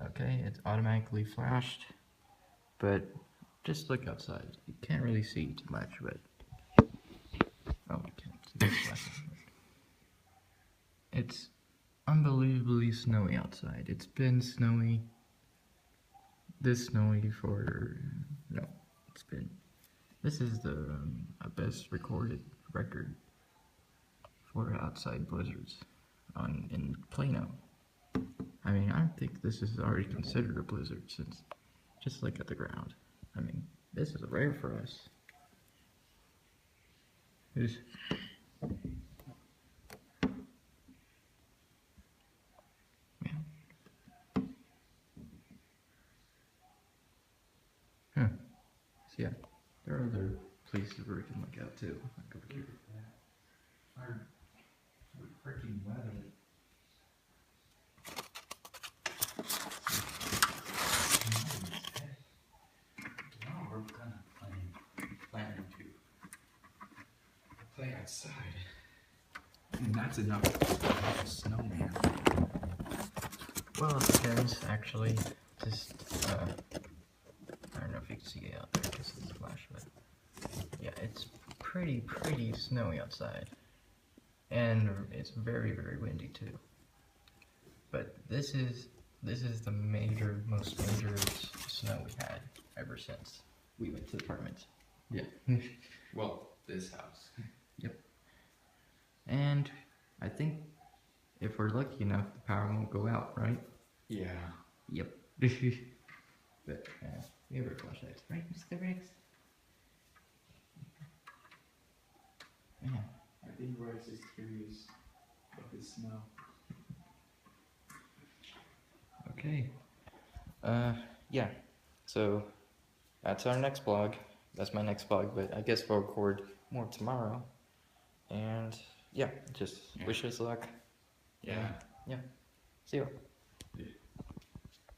Okay, it's automatically flashed, but just look outside. You can't really see too much, but oh, you can't see the flashing. It's unbelievably snowy outside. It's been snowy, this snowy for no, it's been. This is the best recorded record for outside blizzards in Plano. I mean, I don't think this is already considered a blizzard since just look at the ground. I mean, this is rare for us. It's, yeah. Huh. So yeah, there are other places where we can look out too, like over here. Our freaking weather. Now we're kind of planning to play outside. And that's enough to have a snowman. Well, it depends, actually. Just, I don't know if you can see it out there because of the flash, but yeah, it's pretty snowy outside. And it's very windy too. But this is the most major snow we've had ever since we went to the apartments. Yeah. Well, this house. Yep. And I think if we're lucky enough, the power won't go out, right? Yeah. Yep. But we have our flashlights, right, Mr. Riggs? Yeah. I think Bryce is curious about the snow. Okay. Yeah. So that's our next vlog. That's my next vlog, but I guess we'll record more tomorrow. And yeah, just wish us luck. Yeah. Yeah. See you. Yeah.